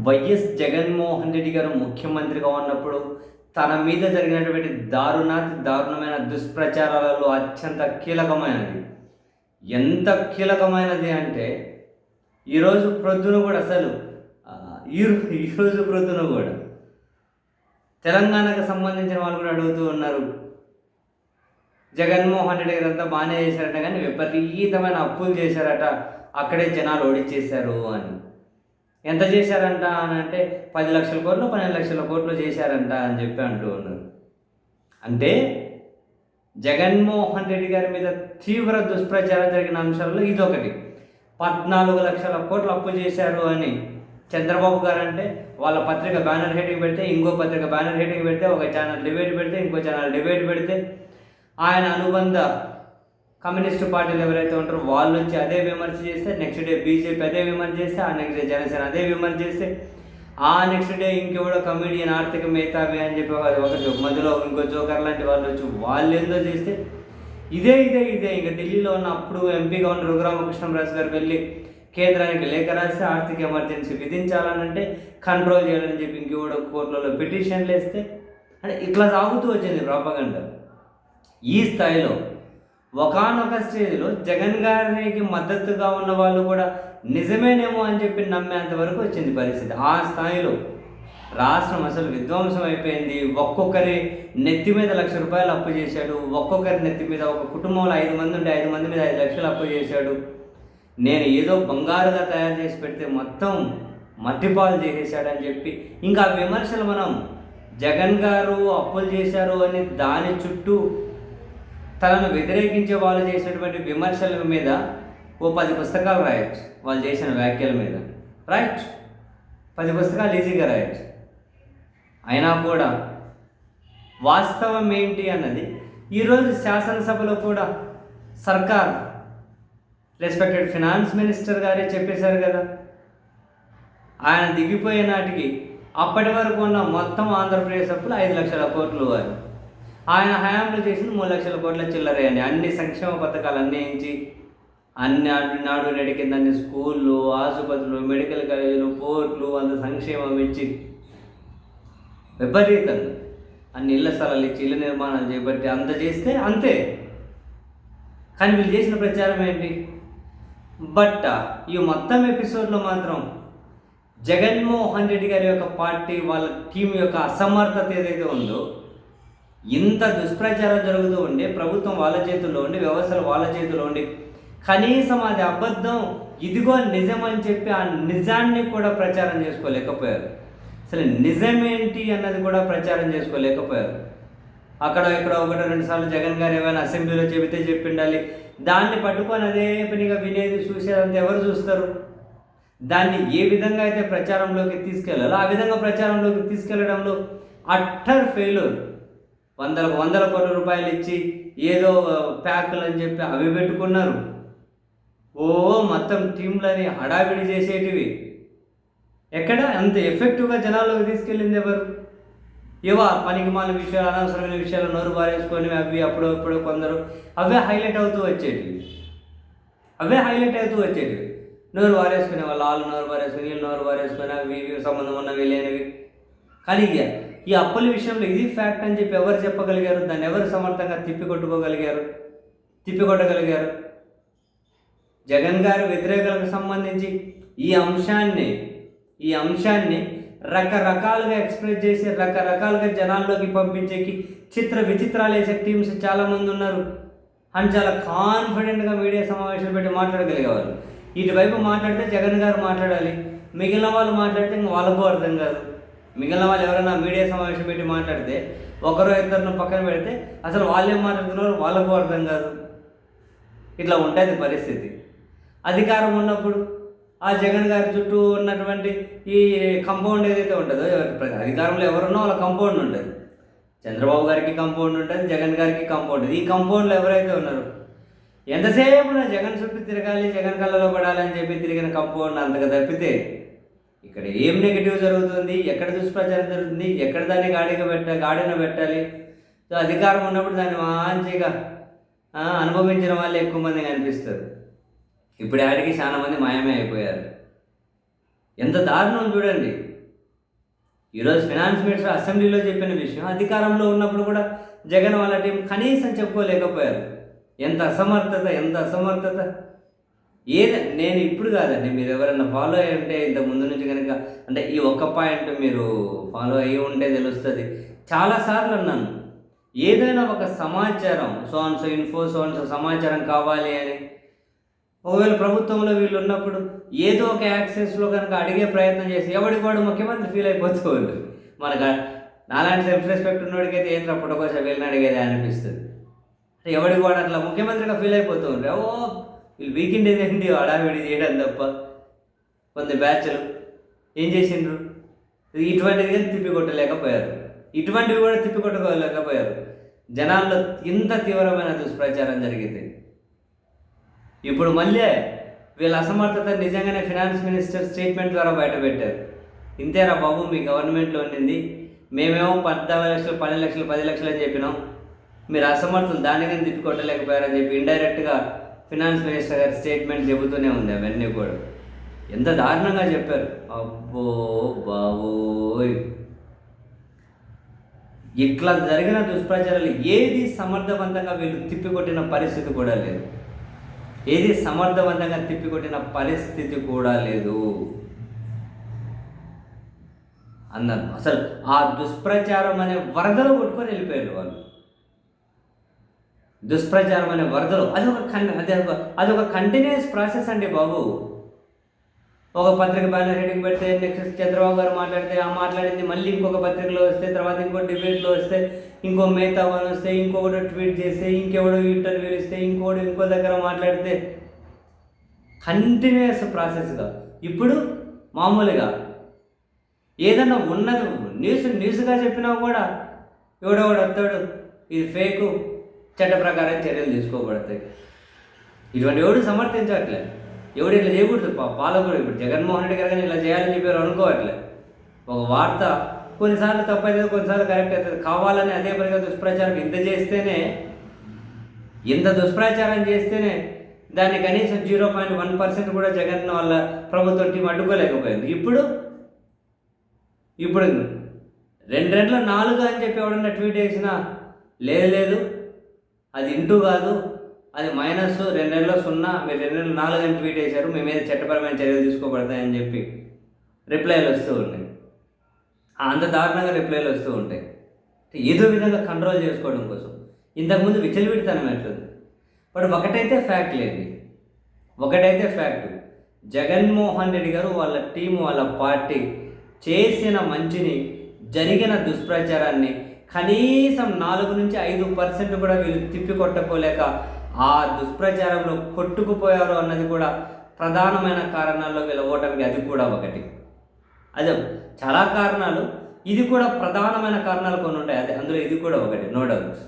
YS Jaganmohan Reddy గారు ముఖ్యమంత్రిగా ఉన్నప్పుడు తన మీద జరిగినటువంటి దారుణమైన దుష్ప్రచారాలలో అత్యంత కీలకమైనది. ఎంత కీలకమైనది అంటే ఈరోజు ప్రొద్దున కూడా అసలు ఈరోజు ప్రొద్దున కూడా తెలంగాణకు సంబంధించిన వాళ్ళు కూడా అడుగుతూ ఉన్నారు, జగన్మోహన్ రెడ్డి గారు అంతా బాగానే చేశారట కానీ విపరీతమైన అప్పులు చేశారట, అక్కడే జనాలు ఓడిచ్చేశారు అని. ఎంత చేశారంట అని అంటే 10 లక్షల కోట్లు 12 లక్షల కోట్లు చేశారంట అని చెప్పి అంటూ ఉన్నారు. అంటే జగన్మోహన్ రెడ్డి గారి మీద తీవ్ర దుష్ప్రచారం జరిగిన అంశాల్లో ఇదొకటి. 14 లక్షల కోట్లు అప్పు చేశారు అని చంద్రబాబు గారు అంటే వాళ్ళ పత్రిక బ్యానర్ హెడ్కి పెడితే, ఇంకో పత్రిక బ్యానర్ హెడ్కి పెడితే, ఒక ఛానల్ డిబేట్ పెడితే, ఇంకో ఛానల్ డిబేట్ పెడితే, ఆయన అనుబంధ కమ్యూనిస్టు పార్టీలు ఎవరైతే ఉంటారో వాళ్ళు వచ్చి అదే విమర్శ చేస్తే, నెక్స్ట్ డే బీజేపీ అదే విమర్శ చేస్తే, ఆ నెక్స్ట్ డే జనసేన అదే విమర్శ చేస్తే, ఆ నెక్స్ట్ డే ఇంకెవడో కమెడియన్ ఆర్థిక మేధావి అని చెప్పి ఒకటి మధ్యలో ఇంకో జోకర్ లాంటి వాళ్ళు వచ్చి వాళ్ళు ఏందో చేస్తే ఇదే ఇక ఢిల్లీలో ఉన్న అప్పుడు ఎంపీగా ఉన్న రఘురామకృష్ణరాజు గారు వెళ్ళి కేంద్రానికి లేఖ రాసి ఆర్థిక ఎమర్జెన్సీ విధించాలనంటే కంట్రోల్ చేయాలని చెప్పి ఇంకెవడో కోర్టులలో పిటిషన్లు వేస్తే అంటే ఇట్లా సాగుతూ వచ్చింది ప్రాపగండ. ఈ స్థాయిలో ఒకానొక స్టేజ్లో జగన్ గారికి మద్దతుగా ఉన్న వాళ్ళు కూడా నిజమేనేమో అని చెప్పి నమ్మేంత వరకు వచ్చింది పరిస్థితి. ఆ స్థాయిలో రాష్ట్రం అసలు విధ్వంసం అయిపోయింది. ఒక్కొక్కరి నెత్తి మీద ₹1,00,000 అప్పు చేశాడు. ఒక్కొక్కరి నెత్తి మీద, ఒక కుటుంబంలో 5 మంది ఉంటే 5 మంది మీద 5 లక్షలు అప్పు చేశాడు. నేను ఏదో బంగారుగా తయారు చేసి పెడితే మొత్తం మట్టిపాలు చేసేసాడని చెప్పి ఇంకా విమర్శలు మనం జగన్ గారు అప్పులు చేశారు అని దాని చుట్టూ తనను వ్యతిరేకించే వాళ్ళు చేసినటువంటి విమర్శల మీద ఓ 10 పుస్తకాలు రాయొచ్చు. వాళ్ళు చేసిన వ్యాఖ్యల మీద రాయొచ్చు, 10 పుస్తకాలు ఈజీగా రాయొచ్చు. అయినా కూడా వాస్తవం ఏంటి అన్నది ఈరోజు శాసనసభలో కూడా సర్కార్ రెస్పెక్టెడ్ ఫినాన్స్ మినిస్టర్ గారే చెప్పేశారు కదా. ఆయన దిగిపోయే నాటికి అప్పటి వరకు ఉన్న మొత్తం ఆంధ్రప్రదేశ్ అప్పులు 5 లక్షల కోట్లు అని, ఆయన హయాంలో చేసిన 3 లక్షల కోట్ల చిల్లరే అని. అన్ని సంక్షేమ పథకాలు అన్వయించి అన్ని నాడు నేడు కింద అన్ని స్కూళ్ళు, ఆసుపత్రులు, మెడికల్ కాలేజీలు, పోర్ట్లు అంత సంక్షేమం ఇచ్చి విపరీతంగా అన్ని ఇళ్ల స్థలాలు ఇచ్చి ఇళ్ళ నిర్మాణాలు చేపట్టి అంత చేస్తే అంతే. కానీ వీళ్ళు చేసిన ప్రచారం ఏంటి? బట్ ఈ మొత్తం ఎపిసోడ్లో మాత్రం జగన్మోహన్ రెడ్డి గారి యొక్క పార్టీ వాళ్ళ టీం యొక్క అసమర్థత ఏదైతే ఉందో, ఇంత దుష్ప్రచారం జరుగుతూ ఉండి ప్రభుత్వం వాళ్ళ చేతుల్లో ఉండి వ్యవస్థలు వాళ్ళ చేతుల్లో ఉండి కనీసం అది అబద్ధం ఇదిగో నిజం అని చెప్పి ఆ నిజాన్ని కూడా ప్రచారం చేసుకోలేకపోయారు. అసలు నిజమేంటి అన్నది కూడా ప్రచారం చేసుకోలేకపోయారు. అక్కడ ఇక్కడ 1-2 సార్లు జగన్ గారు ఏమైనా అసెంబ్లీలో చెబితే చెప్పిండాలి, దాన్ని పట్టుకొని అదే పనిగా వినేది చూసేదంతా ఎవరు చూస్తారు? దాన్ని ఏ విధంగా అయితే ప్రచారంలోకి తీసుకెళ్ళాలో ఆ విధంగా ప్రచారంలోకి తీసుకెళ్లడంలో అట్టర్ ఫెయిల్యూర్. వందల కోట్ల రూపాయలు ఇచ్చి ఏదో ప్యాకులు అని చెప్పి అవి పెట్టుకున్నారు. మొత్తం టీంలని హడావిడి చేసేటివి. ఎక్కడ అంత ఎఫెక్టివ్గా జనాల్లోకి తీసుకెళ్ళింది ఎవరు? పనికి మాలిన విషయాలు, అనవసరమైన విషయాలు నోరు బారేసుకొని అవి అప్పుడప్పుడు కొందరు అవే హైలైట్ అవుతూ వచ్చేటివి. నోరు వారేసుకునే వాళ్ళు నోరు వారేసుకుని వీళ్ళు నోరు వారేసుకొని అవి సంబంధం ఉన్నవి లేనివి. కానీ ఈ అప్పుల విషయంలో ఇది ఫ్యాక్ట్ అని చెప్పి ఎవరు చెప్పగలిగారు? దాన్ని ఎవరు సమర్థంగా తిప్పికొట్టగలిగారు? జగన్ గారి వ్యతిరేకలకు సంబంధించి ఈ అంశాన్ని రకరకాలుగా ఎక్స్ప్రెస్ చేసి రకరకాలుగా జనాల్లోకి పంపించేకి చిత్ర విచిత్రాలు వేసే టీమ్స్ చాలామంది ఉన్నారు. అని చాలా కాన్ఫిడెంట్గా మీడియా సమావేశాలు పెట్టి మాట్లాడగలిగేవారు. ఇటువైపు మాట్లాడితే జగన్ గారు మాట్లాడాలి, మిగిలిన వాళ్ళు మాట్లాడితే ఇంక వాళ్ళకు అర్థం కాదు. మిగిలిన వాళ్ళు ఎవరైనా మీడియా సమావేశం పెట్టి మాట్లాడితే ఒకరో ఇద్దరిని పక్కన పెడితే అసలు వాళ్ళేం మాట్లాడుతున్నారో వాళ్ళకు అర్థం కాదు. ఇట్లా ఉంటుంది పరిస్థితి. అధికారం ఉన్నప్పుడు ఆ జగన్ గారి చుట్టూ ఉన్నటువంటి ఈ కంపౌండ్ ఏదైతే ఉంటుందో, అధికారంలో ఎవరున్నా వాళ్ళ కంపౌండ్ ఉంటుంది. చంద్రబాబు గారికి కంపౌండ్ ఉంటుంది, జగన్ గారికి కంపౌండ్ ఉంటుంది. ఈ కంపౌండ్లో ఎవరైతే ఉన్నారో ఎంతసేపు జగన్ చుట్టూ తిరగాలి, జగన్ కళ్ళలో పడాలి అని చెప్పి తిరిగిన కంపౌండ్ అంతగా తప్పితే ఇక్కడ ఏం నెగిటివ్ జరుగుతుంది, ఎక్కడ దుష్ప్రచారం జరుగుతుంది, ఎక్కడ దాన్ని గాడిన పెట్టాలి. సో అధికారం ఉన్నప్పుడు దాన్ని మంచిగా అనుభవించిన వాళ్ళు ఎక్కువ మంది కనిపిస్తారు. ఇప్పుడు ఆడికి చాలా మంది మాయమే అయిపోయారు. ఎంత దారుణం చూడండి. ఈరోజు ఫినాన్స్ మినిస్టర్ అసెంబ్లీలో చెప్పిన విషయం అధికారంలో ఉన్నప్పుడు కూడా జగన్ వాళ్ళ టీం కనీసం చెప్పుకోలేకపోయారు. ఎంత అసమర్థత. నేను ఇప్పుడు కాదండి, మీరు ఎవరైనా ఫాలో అయ్యి ఉంటే ఇంతకు ముందు నుంచి కనుక, అంటే ఈ ఒక్క పాయింట్ మీరు ఫాలో అయ్యి ఉంటే తెలుస్తుంది. చాలాసార్లు అన్నాను, ఏదైనా ఒక సమాచారం సో ఇన్ఫో సమాచారం కావాలి అని ఒకవేళ ప్రభుత్వంలో వీళ్ళు ఉన్నప్పుడు ఏదో ఒక యాక్సెస్లో కనుక అడిగే ప్రయత్నం చేసి ఎవడికి వాడు ముఖ్యమంత్రి ఫీల్ అయిపోతూ ఉంటుంది. మనకు నాలాంటి సెల్ఫ్ రెస్పెక్ట్ ఉన్నోడికైతే ఏం పుట్టకోసం వీళ్ళని అడిగేది అనిపిస్తుంది. ఎవడికి వాడు అట్లా ముఖ్యమంత్రిగా ఫీల్ అయిపోతూ ఉంటారు. వీళ్ళు వీకెండ్ ఏదేంటి హడావిడి చేయడం తప్ప. కొన్ని బ్యాచ్లు ఏం చేసిండ్రు, ఇటువంటిది కానీ తిప్పికొట్టలేకపోయారు. ఇటువంటివి కూడా తిప్పికొట్టుకోలేకపోయారు. జనాల్లో ఇంత తీవ్రమైన దుష్ప్రచారం జరిగింది. ఇప్పుడు మళ్ళీ వీళ్ళ అసమర్థత నిజంగానే ఫినాన్స్ మినిస్టర్ స్టేట్మెంట్ ద్వారా బయటపెట్టారు. ఇంతేరా బాబు మీ గవర్నమెంట్లో ఉండింది, మేమేమో 14 లక్షలు 12 లక్షలు 10 లక్షలు అని చెప్పినాం, మీరు అసమర్థులు దానికని తిప్పికొట్టలేకపోయారని చెప్పి ఇండైరెక్ట్గా ఫినాన్స్ మినిస్టర్ గారి స్టేట్మెంట్ చెబుతూనే ఉంది. అవన్నీ కూడా ఎంత దారుణంగా చెప్పారు. అబ్బో బాబోయ్, ఇట్లా జరిగిన దుష్ప్రచారాలు ఏది సమర్థవంతంగా వీళ్ళు తిప్పికొట్టిన పరిస్థితి కూడా లేదు. అన్నారు. అసలు ఆ దుష్ప్రచారం అనే వరదలో కొట్టుకొని వెళ్ళిపోయారు వాళ్ళు. దుష్ప్రచారం అనే వరదలో అదొక కంటిన్యూస్ ప్రాసెస్ అండి బాబు. ఒక పత్రిక బ్యానర్ హెడ్డింగ్ పెడితే నెక్స్ట్ చంద్రబాబు గారు మాట్లాడితే ఆ మాట్లాడింది మళ్ళీ ఇంకొక పత్రికలో వస్తే, తర్వాత ఇంకో డిబేట్లో వస్తే, ఇంకో మేతా వన్ వస్తే, ఇంకొకటి ట్వీట్ చేస్తే, ఇంకెవడో ఇంటర్వ్యూలు ఇస్తే, ఇంకో దగ్గర మాట్లాడితే కంటిన్యూస్ ప్రాసెస్గా. ఇప్పుడు మామూలుగా ఏదన్నా ఉన్నది న్యూస్గా చెప్పినా కూడా ఎవడోడు వస్తాడు, ఇది ఫేకు, చట్ట ప్రకారం చర్యలు తీసుకోబడతాయి. ఇటువంటి ఎవడు సమర్థించట్లే, ఎవడు ఇట్లా చేయకూడదు. పాలకుడు ఇప్పుడు జగన్మోహన్ రెడ్డి గారు కానీ ఇలా చేయాలని చెప్పారు అనుకోవట్లే. ఒక వార్త కొన్నిసార్లు తప్పైతే కొన్నిసార్లు కరెక్ట్ అవుతుంది. కావాలని అదే పనిగా దుష్ప్రచారం ఇంత దుష్ప్రచారం చేస్తేనే దాన్ని కనీసం 0.1% కూడా జగన్ వాళ్ళ ప్రభుత్వం టీం అడ్డుకోలేకపోయింది. ఇప్పుడు 2 4 అని చెప్పి ఎవడన్నా ట్వీట్ చేసినా లేదు అది ఇంటూ కాదు, అది మైనస్, 2 0, మీరు 2 4 అని ట్వీట్ చేశారు, మీ మీద చట్టపరమైన చర్యలు తీసుకోబడతాయని చెప్పి రిప్లైలు వస్తూ ఉంటాయి. అంత దారుణంగా రిప్లైలు వస్తూ ఉంటాయి. ఏదో విధంగా కంట్రోల్ చేసుకోవడం కోసం. ఇంతకుముందు విచ్చలవిడితనం ఎట్లుంది. బట్ ఒకటైతే ఫ్యాక్ట్, జగన్మోహన్ రెడ్డి గారు వాళ్ళ టీము వాళ్ళ పార్టీ చేసిన మంచిని, జరిగిన దుష్ప్రచారాన్ని కనీసం 4-5% కూడా వీళ్ళు తిప్పికొట్టపోలేక ఆ దుష్ప్రచారంలో కొట్టుకుపోయారు అన్నది కూడా ప్రధానమైన కారణాల్లో వీళ్ళ ఓటమికి అది కూడా ఒకటి. అదే చాలా కారణాలు, ఇది కూడా ప్రధానమైన కారణాలు కొన్ని ఉంటాయి. అందులో ఇది కూడా ఒకటి, నో డౌట్స్.